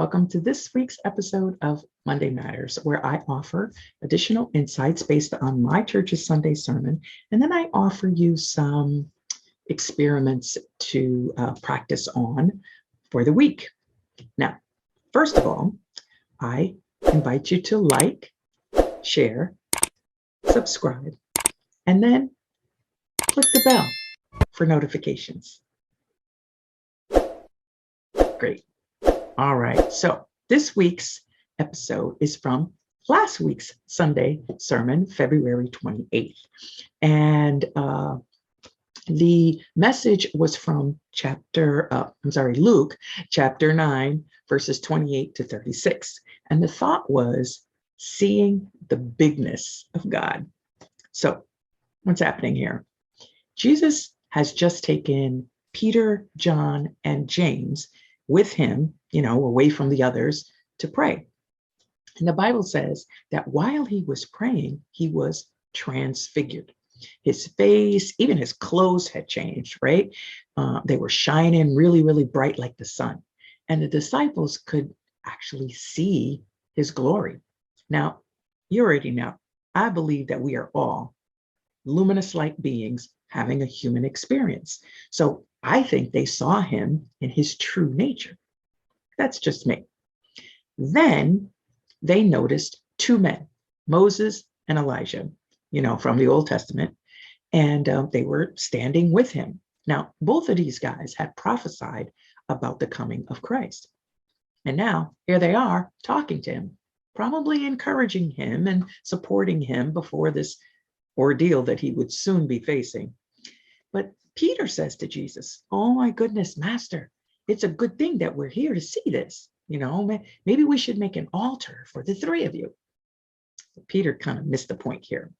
welcome to this week's episode of Monday Matters, where I offer additional insights based on my church's Sunday sermon, and then I offer you some experiments to practice on for the week. Now, first of all, I invite you to like, share, subscribe, and then click the bell for notifications. Great. All right. So this week's episode is from last week's Sunday sermon, February 28th. And the message was from Luke chapter 9, verses 28 to 36. And the thought was seeing the bigness of God. So what's happening here? Jesus has just taken Peter, John, and James with him, away from the others, to pray. And the Bible says that while he was praying, he was transfigured. His face, even his clothes had changed, right? They were shining really, really bright like the sun. And the disciples could actually see his glory. Now, you already know, I believe that we are all luminous-like beings having a human experience. So I think they saw him in his true nature. That's just me. Then they noticed two men, Moses and Elijah, from the Old Testament, and they were standing with him. Now, both of these guys had prophesied about the coming of Christ. And now here they are talking to him, probably encouraging him and supporting him before this ordeal that he would soon be facing. But Peter says to Jesus, "Oh my goodness, Master, it's a good thing that we're here to see this. Maybe we should make an altar for the three of you." Peter kind of missed the point here.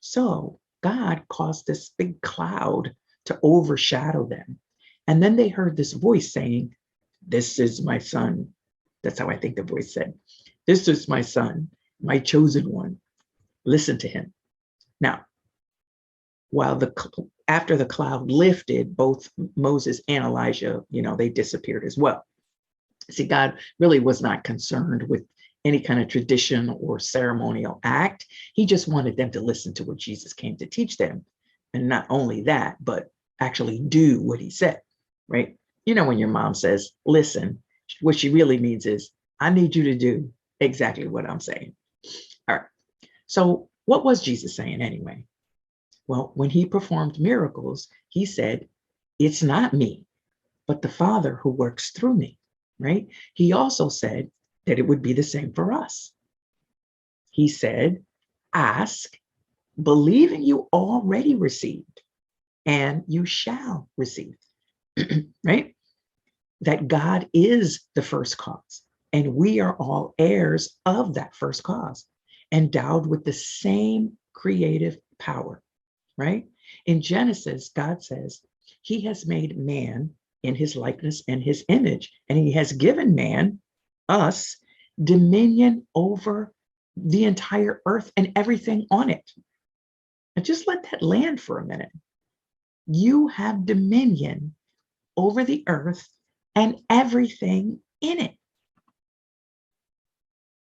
So God caused this big cloud to overshadow them. And then they heard this voice saying, "This is my son." That's how I think the voice said. "This is my son, my chosen one. Listen to him." Now, after the cloud lifted, both Moses and Elijah, they disappeared as well. See, God really was not concerned with any kind of tradition or ceremonial act. He just wanted them to listen to what Jesus came to teach them. And not only that, but actually do what he said, right? When your mom says, "Listen," what she really means is, "I need you to do exactly what I'm saying." All right. So what was Jesus saying anyway? Well, when he performed miracles, he said, "It's not me, but the Father who works through me," right? He also said that it would be the same for us. He said, "Ask, believing you already received, and you shall receive," right? That God is the first cause, and we are all heirs of that first cause, endowed with the same creative power. Right? In Genesis, God says he has made man in his likeness and his image, and he has given man, us, dominion over the entire earth and everything on it. And just let that land for a minute. You have dominion over the earth and everything in it.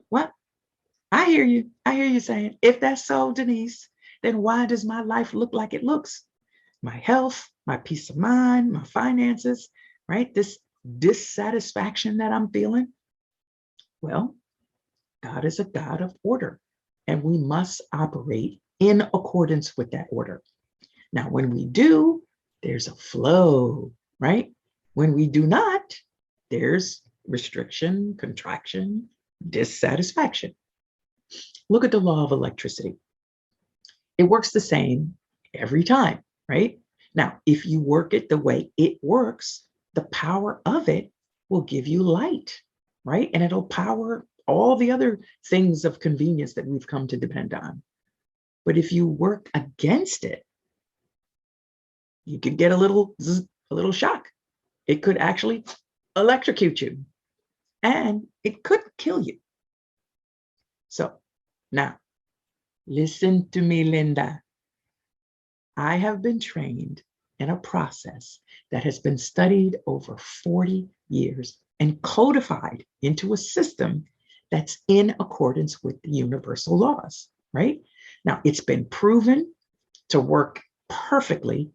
What? I hear you. I hear you saying, if that's so, Denise, then why does my life look like it looks? My health, my peace of mind, my finances, right? This dissatisfaction that I'm feeling. Well, God is a God of order, and we must operate in accordance with that order. Now, when we do, there's a flow, right? When we do not, there's restriction, contraction, dissatisfaction. Look at the law of electricity. It works the same every time, right? Now, if you work it the way it works, the power of it will give you light, right? And it'll power all the other things of convenience that we've come to depend on. But if you work against it, you could get a little shock. It could actually electrocute you, and it could kill you. So now, listen to me, Linda. I have been trained in a process that has been studied over 40 years and codified into a system that's in accordance with the universal laws, right? Now, it's been proven to work perfectly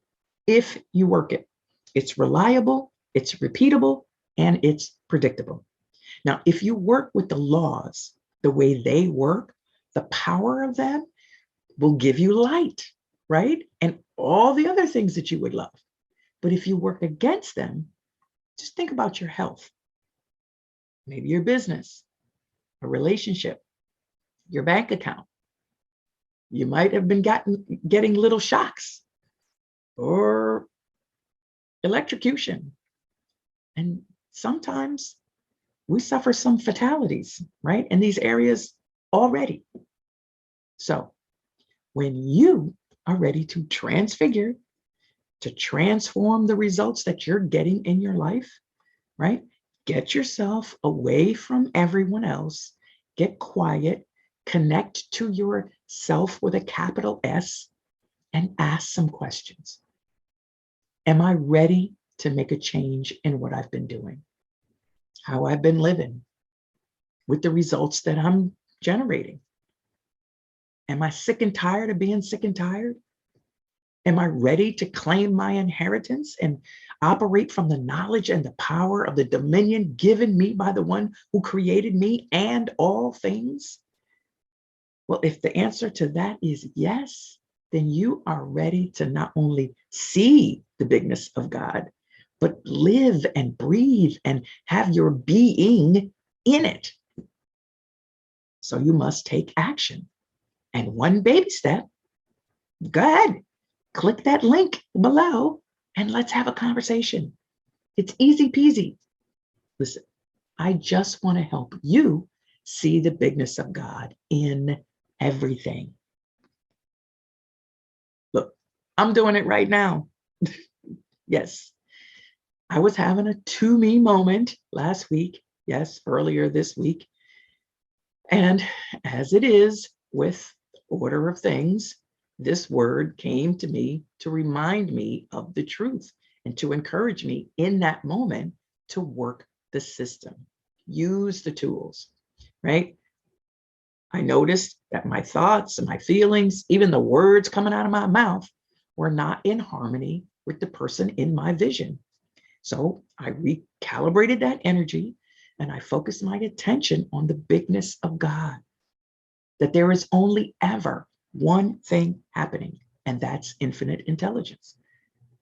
if you work it. It's reliable, it's repeatable, and it's predictable. Now, if you work with the laws the way they work, the power of them will give you light, right? And all the other things that you would love. But if you work against them, just think about your health, maybe your business, a relationship, your bank account. You might have been getting little shocks or electrocution. And sometimes we suffer some fatalities, right? In these areas already. So when you are ready to transfigure, to transform the results that you're getting in your life, right? Get yourself away from everyone else, get quiet, connect to yourself with a capital S, and ask some questions. Am I ready to make a change in what I've been doing? How I've been living with the results that I'm generating? Am I sick and tired of being sick and tired? Am I ready to claim my inheritance and operate from the knowledge and the power of the dominion given me by the one who created me and all things? Well, if the answer to that is yes, then you are ready to not only see the bigness of God, but live and breathe and have your being in it. So you must take action. And one baby step, go ahead, click that link below and let's have a conversation. It's easy peasy. Listen, I just want to help you see the bigness of God in everything. Look, I'm doing it right now. Yes, I was having a to me moment last week. Yes, earlier this week. And as it is with order of things, this word came to me to remind me of the truth and to encourage me in that moment to work the system, use the tools, right? I noticed that my thoughts and my feelings, even the words coming out of my mouth, were not in harmony with the person in my vision. So I recalibrated that energy and I focused my attention on the bigness of God, that there is only ever one thing happening, and that's infinite intelligence.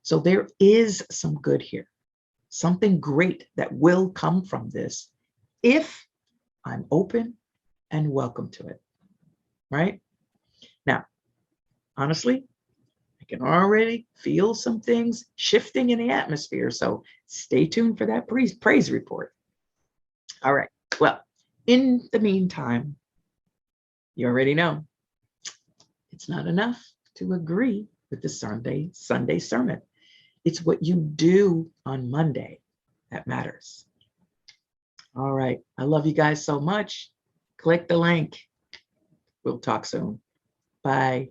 So there is some good here, something great that will come from this if I'm open and welcome to it, right? Now, honestly, I can already feel some things shifting in the atmosphere, so stay tuned for that praise report. All right, well, in the meantime, you already know, it's not enough to agree with the Sunday sermon. It's what you do on Monday that matters. All right, I love you guys so much. Click the link. We'll talk soon. Bye.